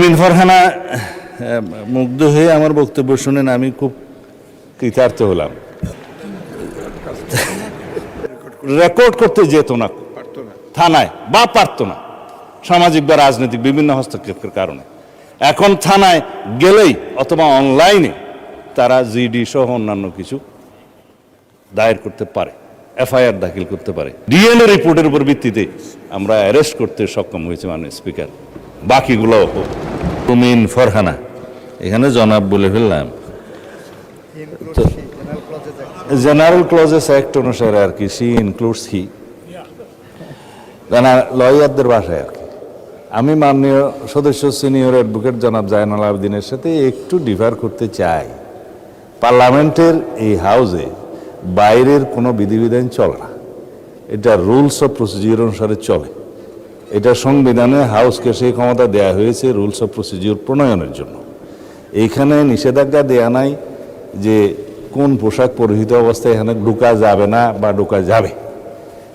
রুমিন ফারহানা মুগ্ধ হয়ে আমার বক্তব্য শুনেন আমি খুব কৃতার্থ হলাম। রেকর্ড করতে যেত না থানায় বা পারত না, সামাজিক বা রাজনৈতিক বিভিন্ন হস্তক্ষেপের কারণে। এখন থানায় গেলেই অথবা অনলাইনে তারা জিডি সহ অন্যান্য কিছু দায়ের করতে পারে, এফআইআর দাখিল করতে পারে। ডিএনএ রিপোর্টের উপর ভিত্তিতে আমরা অ্যারেস্ট করতে সক্ষম হয়েছে মাননীয় স্পিকার। বাকিগুলো রুমিন ফারহানা, এখানে জনাব বলে ফেললাম, জেনারেল ক্লজেস অ্যাক্ট অনুসারে আর কি, সি ইনক্লুডস হি, লয়ারদের ভাষায় আর কি। আমি মাননীয় সদস্য সিনিয়র অ্যাডভোকেট জনাব জায়নাল আবেদিনের সাথে একটু ডিফার করতে চাই। পার্লামেন্টের এই হাউসে বাইরের কোনো বিধিবিধান চলে না, এটা রুলস অফ প্রসিডিওর অনুসারে চলে। এটা সংবিধানে হাউসকে সেই ক্ষমতা দেয়া হয়েছে রুলস অফ প্রসিডিওর প্রণয়নের জন্য। এইখানে নিষেধাজ্ঞা দেয়া নাই যে কোন পোশাক পরিহিত অবস্থায় এখানে ঢোকা যাবে না বা ঢোকা যাবে।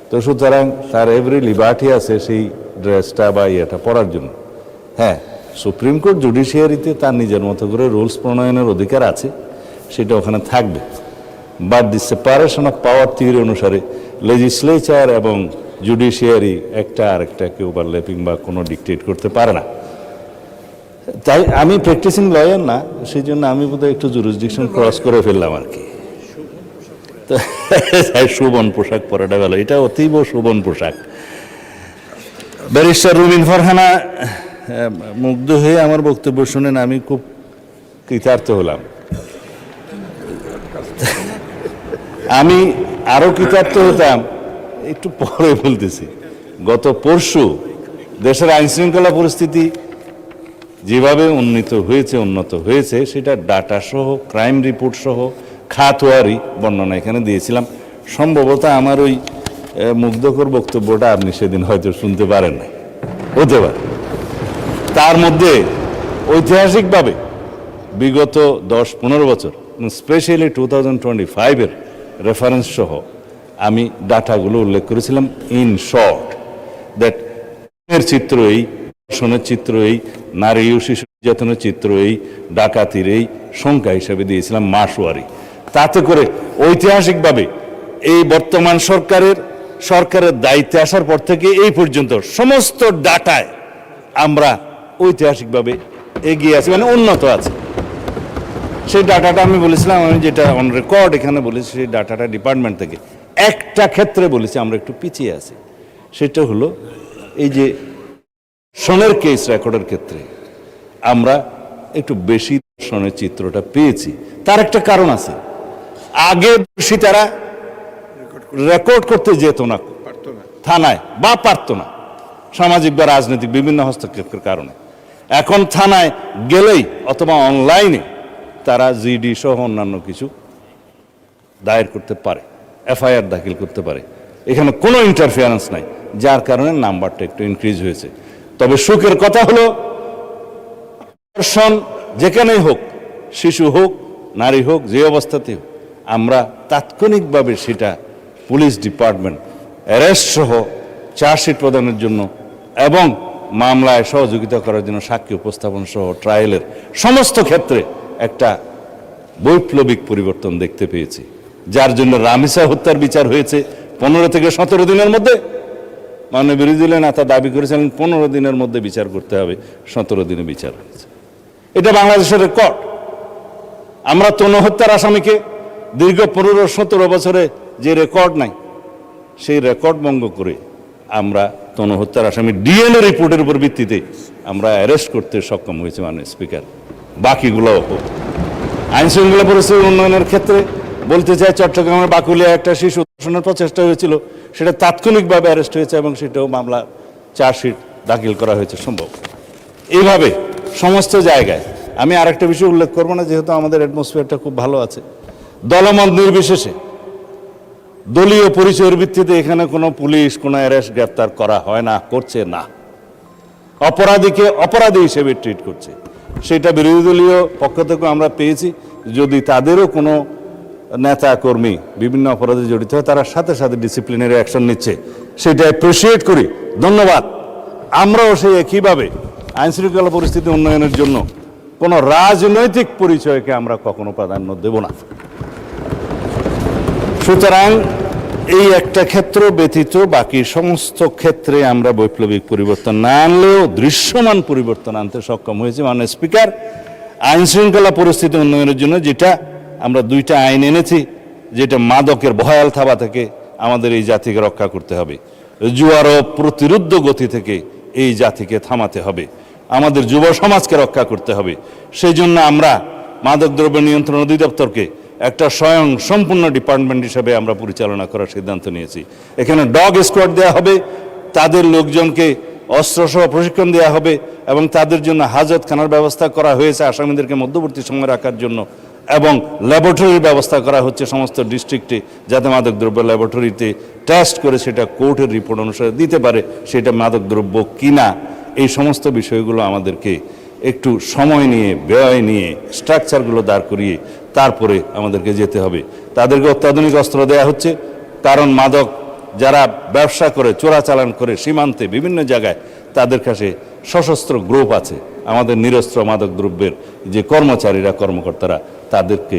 তো সুতরাং তার এভরি লিবার্টি আছে সেই ড্রেসটা বা ইয়েটা পরার জন্য। হ্যাঁ, সুপ্রিম কোর্ট জুডিশিয়ারিতে তার নিজের মতো করে রুলস প্রণয়নের অধিকার আছে, সেটা ওখানে থাকবে। But the separation of power theory অনুসারে লেজিসলেচার এবং জুডিশিয়ারি একটা আরেকটাকে ওভারল্যাপিং বা কোনো ডিকটেট করতে পারে না। তাই আমি প্র্যাকটিসিং লয়ার না, সেই জন্য আমি বোধহয় একটু জুরিসডিকশন ক্রস করে ফেললাম আর কি। শোভন পোশাক পরাটা ভালো, এটা অতীব শোভন পোশাক। ব্যারিস্টার রুমিন ফারহানা মুগ্ধ হয়ে আমার বক্তব্য শুনেন আমি খুব কৃতার্থ হলাম। আমি আরো কৃতার্থ হতাম একটু পরে বলতেছি। গত পরশু দেশের আইন শৃঙ্খলা পরিস্থিতি যেভাবে উন্নত হয়েছে সেটা ডাটা সহ, ক্রাইম রিপোর্ট সহ, খাতোয়ারি বর্ণনা এখানে দিয়েছিলাম। সম্ভবত আমার ওই মুগ্ধকর বক্তব্যটা আপনি সেদিন হয়তো শুনতে পারেন না, হতে পারে। তার মধ্যে ঐতিহাসিকভাবে বিগত 10-15 বছর, স্পেশালি 2025-এর রেফারেন্স সহ আমি ডাটাগুলো উল্লেখ করেছিলাম। ইন শর্ট দ্যাট চিত্র এই, ধর্ষণের চিত্র এই, নারী ও শিশু নির্যাতনের চিত্র এই, ডাকাতির এই সংখ্যা হিসেবে দিয়েছিলাম মাসওয়ারি। তাতে করে ঐতিহাসিকভাবে এই বর্তমান সরকারের দায়িত্বে আসার পর থেকে এই পর্যন্ত সমস্ত ডাটায় আমরা ঐতিহাসিকভাবে এগিয়ে আছি, মানে উন্নত আছে। সেই ডাটাটা আমি বলেছিলাম, আমি যেটা অন রেকর্ড এখানে বলেছি, সেই ডাটাটা ডিপার্টমেন্ট থেকে একটা ক্ষেত্রে বলেছি আমরা একটু পিছিয়ে আছি। সেটা হলো এই যে ধর্ষণের কেস রেকর্ডের ক্ষেত্রে আমরা একটু বেশি ধর্ষণের চিত্রটা পেয়েছি। তার একটা কারণ আছে, আগে দোষী তারা রেকর্ড করতে যেত না থানায় বা পারত না, সামাজিক বা রাজনৈতিক বিভিন্ন হস্তক্ষেপের কারণে। এখন থানায় গেলেই অথবা অনলাইনে তারা জিডি সহ অন্যান্য কিছু দায়ের করতে পারে, এফআইআর দাখিল করতে পারে। এখানে কোনো ইন্টারফিয়ারেন্স নাই, যার কারণে নাম্বারটা একটু ইনক্রিজ হয়েছে। তবে সুখের কথা হলো, ধর্ষণ যেখানেই হোক, শিশু হোক, নারী হোক, যে অবস্থাতে হোক, আমরা তাৎক্ষণিকভাবে সেটা পুলিশ ডিপার্টমেন্ট অ্যারেস্ট সহ চার্জশিট প্রদানের জন্য এবং মামলায় সহযোগিতা করার জন্য সাক্ষী উপস্থাপন সহ ট্রায়ালের সমস্ত ক্ষেত্রে একটা বৈপ্লবিক পরিবর্তন দেখতে পেয়েছি। যার জন্য রামিসা হত্যার বিচার হয়েছে 15 থেকে 17 দিনের মধ্যে। মাননীয় বিরোধী দলের নেতা দাবি করেছিলেন 15 দিনের মধ্যে বিচার করতে হবে, 17 দিনে বিচার হয়েছে। এটা বাংলাদেশের রেকর্ড। আমরা তনু হত্যার আসামিকে দীর্ঘ 15-17 বছরে যে রেকর্ড নাই, সেই রেকর্ড ভঙ্গ করে আমরা তনু হত্যার আসামি ডিএনএ রিপোর্টের উপর ভিত্তিতে আমরা অ্যারেস্ট করতে সক্ষম হয়েছে মাননীয় স্পিকার। বাকিগুলো আইন শৃঙ্খলা পরিস্থিতি উন্নয়নের ক্ষেত্রে বলতে চাই, চট্টগ্রামের বাকুলিয়া একটা শিশু ধর্ষণের প্রচেষ্টা হয়েছিল, সেটা তাৎক্ষণিকভাবে অ্যারেস্ট হয়েছে এবং সেটাও মামলা চার্জশিট দাখিল করা হয়েছে সম্ভব। এইভাবে সমস্ত জায়গায় আমি আরেকটা বিষয় উল্লেখ করবো না, যেহেতু আমাদের অ্যাটমসফিয়ারটা খুব ভালো আছে। দলমত নির্বিশেষে দলীয় পরিচয়ের ভিত্তিতে এখানে কোনো পুলিশ কোনো অ্যারেস্ট গ্রেপ্তার করা হয় না, করছে না। অপরাধীকে অপরাধী হিসেবে ট্রিট করছে। সেটা বিরোধী দলীয় পক্ষ থেকে আমরা পেয়েছি। যদি তাদেরও কোনো নেতা কর্মী বিভিন্ন অপরাধে জড়িত হয়, তারা সাথে সাথে ডিসিপ্লিনারি অ্যাকশন নিচ্ছে, সেটা অ্যাপ্রিসিয়েট করি, ধন্যবাদ। আমরাও সেই একইভাবে আইন শৃঙ্খলা পরিস্থিতি উন্নয়নের জন্য কোনো রাজনৈতিক পরিচয়কে আমরা কখনো প্রাধান্য দেব না। সুতরাং এই একটা ক্ষেত্র ব্যতীত বাকি সমস্ত ক্ষেত্রে আমরা বৈপ্লবিক পরিবর্তন না আনলেও দৃশ্যমান পরিবর্তন আনতে সক্ষম হয়েছে। মাননীয় স্পিকার, আইন শৃঙ্খলা পরিস্থিতি উন্নয়নের জন্য যেটা আমরা 2টা আইন এনেছি, যেটা মাদকের ভয়াল থাবা থেকে আমাদের এই জাতিকে রক্ষা করতে হবে, জুয়ার ও প্রতিরুদ্ধ গতি থেকে এই জাতিকে থামাতে হবে, আমাদের যুব সমাজকে রক্ষা করতে হবে। সেই জন্য আমরা মাদকদ্রব্য নিয়ন্ত্রণ অধিদপ্তরকে একটা স্বয়ং সম্পূর্ণ ডিপার্টমেন্ট হিসেবে আমরা পরিচালনা করার সিদ্ধান্ত নিয়েছি। এখানে ডগ স্কোয়াড দেওয়া হবে, তাদের লোকজনকে অস্ত্রসহ প্রশিক্ষণ দেওয়া হবে এবং তাদের জন্য হাজতখানার ব্যবস্থা করা হয়েছে আসামিদেরকে মধ্যবর্তী সময় রাখার জন্য, এবং ল্যাবরেটরির ব্যবস্থা করা হচ্ছে সমস্ত ডিস্ট্রিক্টে, যাতে মাদকদ্রব্য ল্যাবরেটরিতে টেস্ট করে সেটা কোর্টের রিপোর্ট অনুসারে দিতে পারে সেটা মাদকদ্রব্য কিনা। এই সমস্ত বিষয়গুলো আমাদেরকে একটু সময় নিয়ে, ব্যয় নিয়ে, স্ট্রাকচারগুলো দাঁড় করিয়ে তারপরে আমাদেরকে যেতে হবে। তাদেরকে অত্যাধুনিক অস্ত্র দেওয়া হচ্ছে, কারণ মাদক যারা ব্যবসা করে, চোরাচালান করে সীমান্তে বিভিন্ন জায়গায়, তাদের কাছে সশস্ত্র গ্রুপ আছে। আমাদের নিরস্ত্র মাদকদ্রব্যের যে কর্মচারীরা, কর্মকর্তারা, তাদেরকে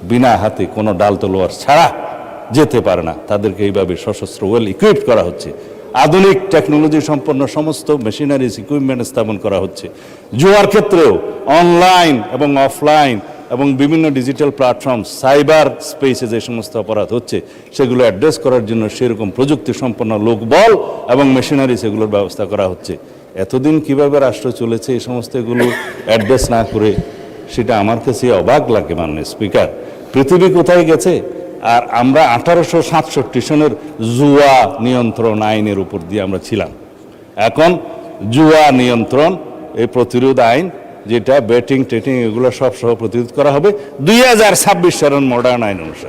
বিনা হাতে কোনো ডাল তলোয়ার ছাড়া যেতে পারে না। তাদেরকে এইভাবে সশস্ত্র ওয়েল ইকুইপড করা হচ্ছে। আধুনিক টেকনোলজি সম্পন্ন সমস্ত মেশিনারিজ, ইকুইপমেন্ট স্থাপন করা হচ্ছে। জুয়ার ক্ষেত্রেও অনলাইন এবং অফলাইন এবং বিভিন্ন ডিজিটাল প্ল্যাটফর্ম, সাইবার স্পেসে যে সমস্ত অপরাধ হচ্ছে সেগুলো অ্যাড্রেস করার জন্য সেরকম প্রযুক্তি সম্পন্ন লোকবল এবং মেশিনারি সেগুলোর ব্যবস্থা করা হচ্ছে। এতদিন কিভাবে রাষ্ট্র চলেছে এই সমস্ত এগুলো অ্যাড্রেস না করে, সেটা আমার কাছে অবাক লাগে। মাননীয় স্পিকার, পৃথিবী কোথায় গেছে? আর আমরা 1867 সনের জুয়া নিয়ন্ত্রণ আইনের উপর দিয়ে আমরা ছিলাম। এখন জুয়া নিয়ন্ত্রণ এই প্রতিরোধ আইন, যেটা ব্যাটিং টেটিং এগুলো সব সহ প্রতিরোধ করা হবে 2026 সালের মডার্ন আইন অনুসারে।